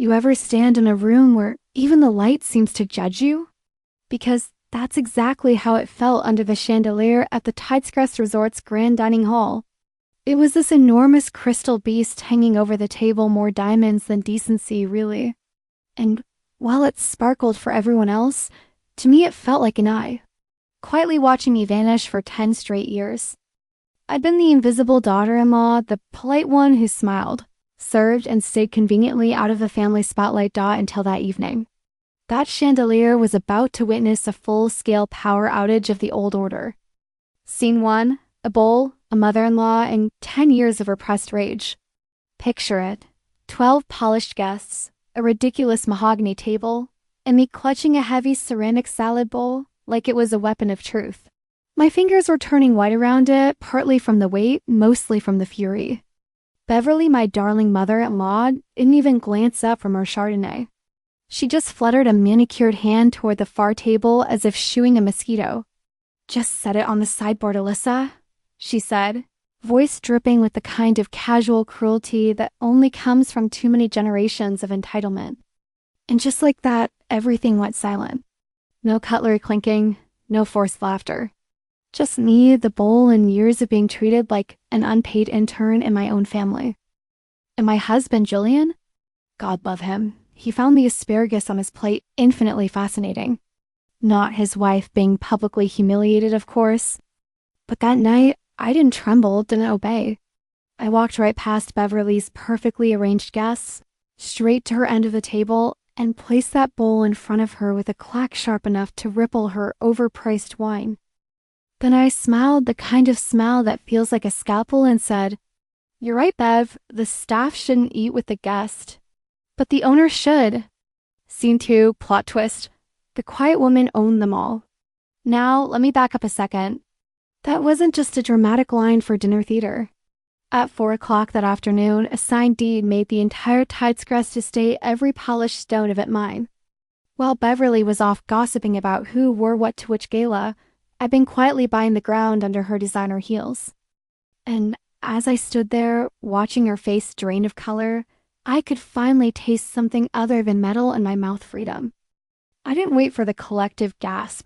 You ever stand in a room where even the light seems to judge you? Because that's exactly how it felt under the chandelier at the Tidescrest Resort's grand dining hall. It was this enormous crystal beast hanging over the table, more diamonds than decency, really. And while it sparkled for everyone else, to me it felt like an eye, quietly watching me vanish for 10 straight years. I'd been the invisible daughter-in-law, the polite one who smiled, served, and stayed conveniently out of the family spotlight until that evening. That chandelier was about to witness a full-scale power outage of the old order. Scene 1, a bowl, a mother-in-law, and 10 years of repressed rage. Picture it, 12 polished guests, a ridiculous mahogany table, and me clutching a heavy ceramic salad bowl like it was a weapon of truth. My fingers were turning white around it, partly from the weight, mostly from the fury. Beverly, my darling mother-in-law, didn't even glance up from her Chardonnay. She just fluttered a manicured hand toward the far table as if shooing a mosquito. "Just set it on the sideboard, Alyssa," she said, voice dripping with the kind of casual cruelty that only comes from too many generations of entitlement. And just like that, everything went silent. No cutlery clinking, no forced laughter. Just me, the bowl, and years of being treated like an unpaid intern in my own family. And my husband, Julian? God love him. He found the asparagus on his plate infinitely fascinating. Not his wife being publicly humiliated, of course. But that night, I didn't tremble, didn't obey. I walked right past Beverly's perfectly arranged guests, straight to her end of the table, and placed that bowl in front of her with a clack sharp enough to ripple her overpriced wine. Then I smiled the kind of smile that feels like a scalpel and said, "You're right, Bev, the staff shouldn't eat with the guest. But the owner should." Scene 2, plot twist. The quiet woman owned them all. Now, let me back up a second. That wasn't just a dramatic line for dinner theater. At 4 o'clock that afternoon, a signed deed made the entire Tidescrest estate every polished stone of it mine. While Beverly was off gossiping about who wore what to which gala, I'd been quietly buying the ground under her designer heels. And as I stood there, watching her face drain of color, I could finally taste something other than metal in my mouth freedom. I didn't wait for the collective gasp.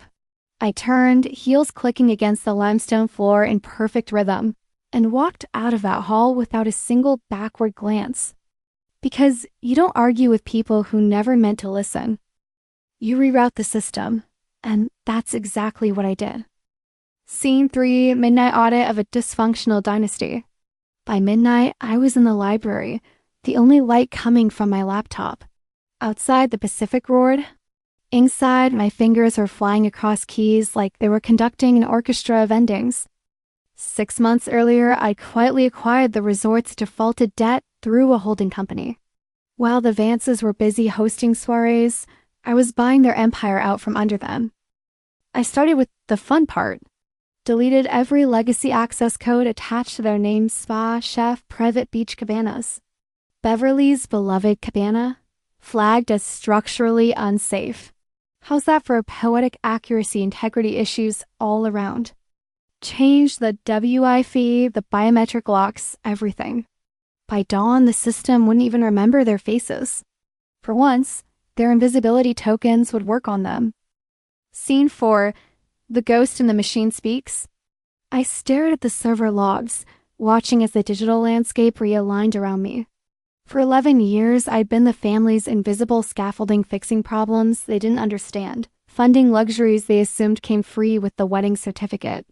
I turned, heels clicking against the limestone floor in perfect rhythm, and walked out of that hall without a single backward glance. Because you don't argue with people who never meant to listen. You reroute the system, and that's exactly what I did. Scene 3, midnight audit of a dysfunctional dynasty. By midnight, I was in the library, the only light coming from my laptop. Outside, the Pacific roared. Inside, my fingers were flying across keys like they were conducting an orchestra of endings. 6 months earlier, I'd quietly acquired the resort's defaulted debt through a holding company. While the Vances were busy hosting soirees, I was buying their empire out from under them. I started with the fun part. Deleted every legacy access code attached to their names: spa, chef, private beach cabanas. Beverly's beloved cabana, flagged as structurally unsafe. How's that for poetic accuracy integrity issues all around? Changed the WI fee, the biometric locks, everything. By dawn, the system wouldn't even remember their faces. For once, their invisibility tokens would work on them. Scene 4, the ghost in the machine speaks. I stared at the server logs, watching as the digital landscape realigned around me. For 11 years, I'd been the family's invisible scaffolding fixing problems they didn't understand, funding luxuries they assumed came free with the wedding certificate.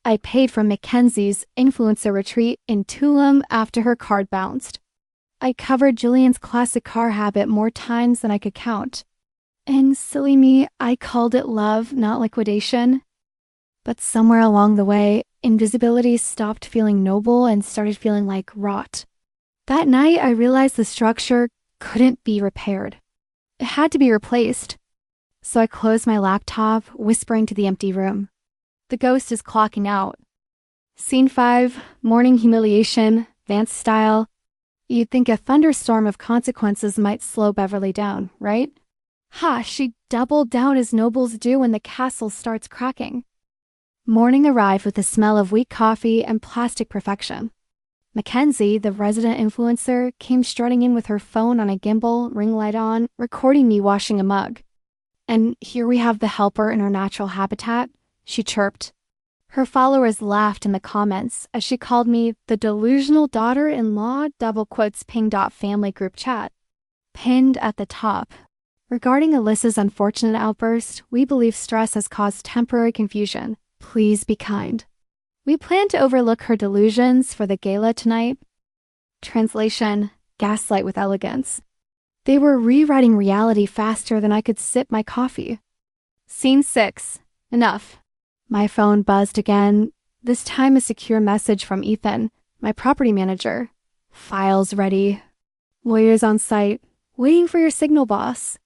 I paid for Mackenzie's influencer retreat in Tulum after her card bounced. I covered Jillian's classic car habit more times than I could count. And silly me, I called it love, not liquidation. But somewhere along the way, invisibility stopped feeling noble and started feeling like rot. That night, I realized the structure couldn't be repaired. It had to be replaced. So I closed my laptop, whispering to the empty room. The ghost is clocking out. Scene 5, morning humiliation, Vance style. You'd think a thunderstorm of consequences might slow Beverly down, right? Ha, she doubled down as nobles do when the castle starts cracking. Morning arrived with the smell of weak coffee and plastic perfection. Mackenzie, the resident influencer, came strutting in with her phone on a gimbal, ring light on, recording me washing a mug. "And here we have the helper in her natural habitat," she chirped. Her followers laughed in the comments as she called me the delusional daughter-in-law _ping.family group chat. Pinned at the top. Regarding Alyssa's unfortunate outburst, we believe stress has caused temporary confusion. Please be kind. We plan to overlook her delusions for the gala tonight. Translation: gaslight with elegance. They were rewriting reality faster than I could sip my coffee. Scene 6. Enough. My phone buzzed again, this time a secure message from Ethan, my property manager. "Files ready. Lawyers on site. Waiting for your signal, boss."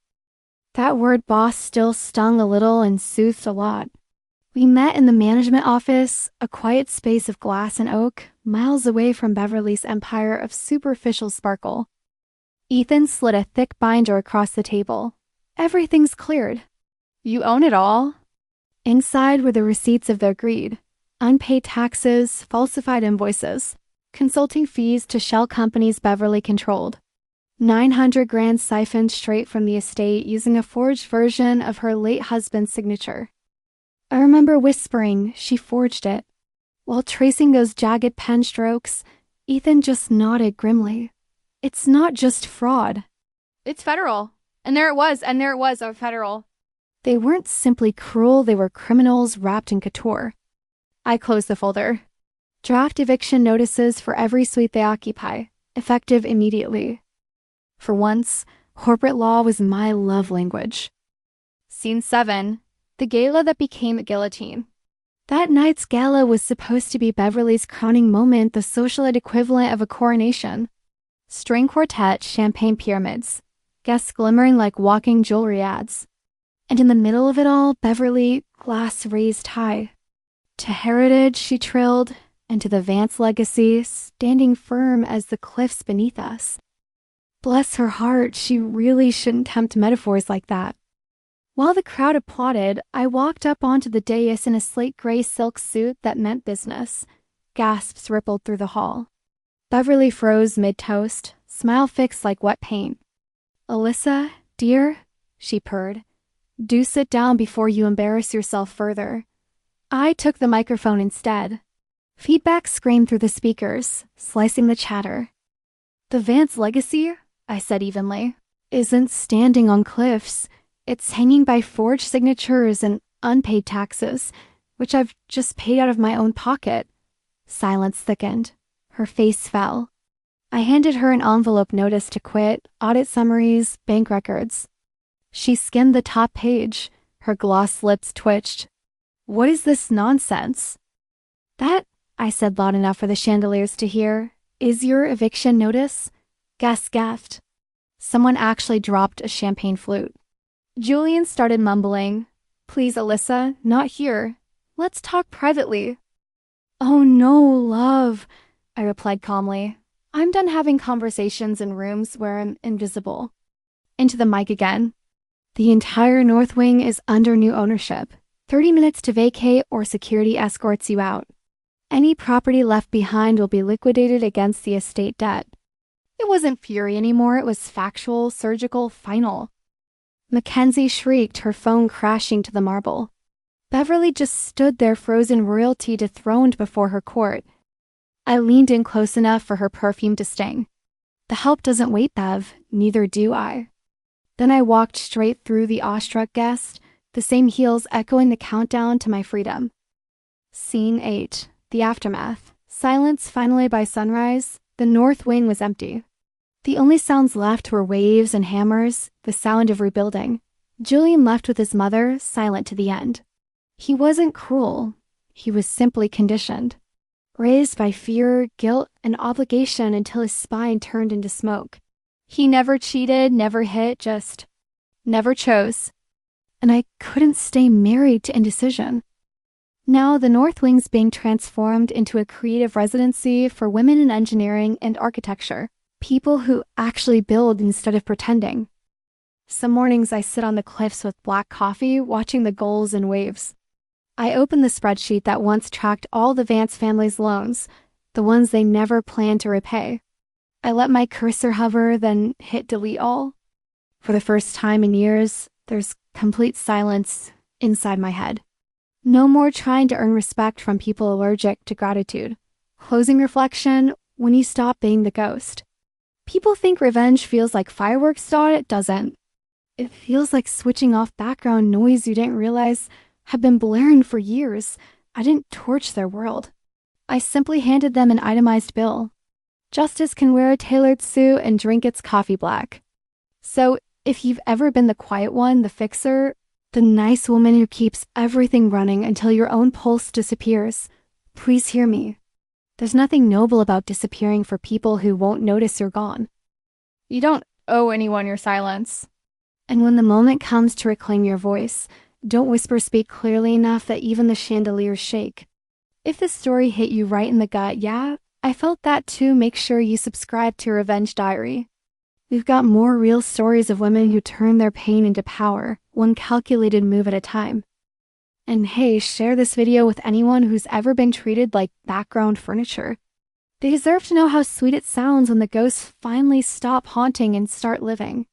That word boss still stung a little and soothed a lot. We met in the management office, a quiet space of glass and oak, miles away from Beverly's empire of superficial sparkle. Ethan slid a thick binder across the table. "Everything's cleared. You own it all." Inside were the receipts of their greed. Unpaid taxes, falsified invoices, consulting fees to shell companies Beverly controlled. 900 grand siphoned straight from the estate using a forged version of her late husband's signature. I remember whispering she forged it. While tracing those jagged pen strokes, Ethan just nodded grimly. "It's not just fraud. It's federal. And there it was, federal." They weren't simply cruel, they were criminals wrapped in couture. I closed the folder. Draft eviction notices for every suite they occupy, effective immediately. For once, corporate law was my love language. Scene 7. The gala that became a guillotine. That night's gala was supposed to be Beverly's crowning moment, the socialite equivalent of a coronation. String quartet, champagne pyramids, guests glimmering like walking jewelry ads. And in the middle of it all, Beverly, glass raised high. To heritage, she trilled, and to the Vance legacy, standing firm as the cliffs beneath us. Bless her heart, she really shouldn't tempt metaphors like that. While the crowd applauded, I walked up onto the dais in a slate gray silk suit that meant business. Gasps rippled through the hall. Beverly froze mid-toast, smile fixed like wet paint. "Alyssa, dear," she purred, "do sit down before you embarrass yourself further." I took the microphone instead. Feedback screamed through the speakers, slicing the chatter. "The Vance legacy," I said evenly, "isn't standing on cliffs. It's hanging by forged signatures and unpaid taxes, which I've just paid out of my own pocket." Silence thickened. Her face fell. I handed her an envelope notice to quit, audit summaries, bank records. She skimmed the top page. Her gloss lips twitched. "What is this nonsense?" "That," I said loud enough for the chandeliers to hear, "is your eviction notice." Guests gasped. Someone actually dropped a champagne flute. Julian started mumbling, "Please, Alyssa, not here. Let's talk privately." "Oh no, love," I replied calmly. "I'm done having conversations in rooms where I'm invisible." Into the mic again. "The entire North Wing is under new ownership. 30 minutes to vacate or security escorts you out. Any property left behind will be liquidated against the estate debt." It wasn't fury anymore, it was factual, surgical, final. Mackenzie shrieked, her phone crashing to the marble. Beverly just stood there, frozen royalty dethroned before her court. I leaned in close enough for her perfume to sting. "The help doesn't wait, Bev. Neither do I." Then I walked straight through the awestruck guest, the same heels echoing the countdown to my freedom. Scene 8. The aftermath. Silence finally by sunrise. The North Wing was empty. The only sounds left were waves and hammers, the sound of rebuilding. Julian left with his mother, silent to the end. He wasn't cruel. He was simply conditioned. Raised by fear, guilt, and obligation until his spine turned into smoke. He never cheated, never hit, just never chose. And I couldn't stay married to indecision. Now the North Wing's being transformed into a creative residency for women in engineering and architecture. People who actually build instead of pretending. Some mornings I sit on the cliffs with black coffee, watching the gulls and waves. I open the spreadsheet that once tracked all the Vance family's loans, the ones they never planned to repay. I let my cursor hover, then hit delete all. For the first time in years, there's complete silence inside my head. No more trying to earn respect from people allergic to gratitude. Closing reflection: when you stop being the ghost. People think revenge feels like fireworks, thought it doesn't. It feels like switching off background noise you didn't realize had been blaring for years. I didn't torch their world. I simply handed them an itemized bill. Justice can wear a tailored suit and drink its coffee black. So, if you've ever been the quiet one, the fixer, the nice woman who keeps everything running until your own pulse disappears, please hear me. There's nothing noble about disappearing for people who won't notice you're gone. You don't owe anyone your silence. And when the moment comes to reclaim your voice, don't whisper, speak clearly enough that even the chandeliers shake. If this story hit you right in the gut, yeah, I felt that too, make sure you subscribe to Revenge Diary. We've got more real stories of women who turn their pain into power, one calculated move at a time. And hey, share this video with anyone who's ever been treated like background furniture. They deserve to know how sweet it sounds when the ghosts finally stop haunting and start living.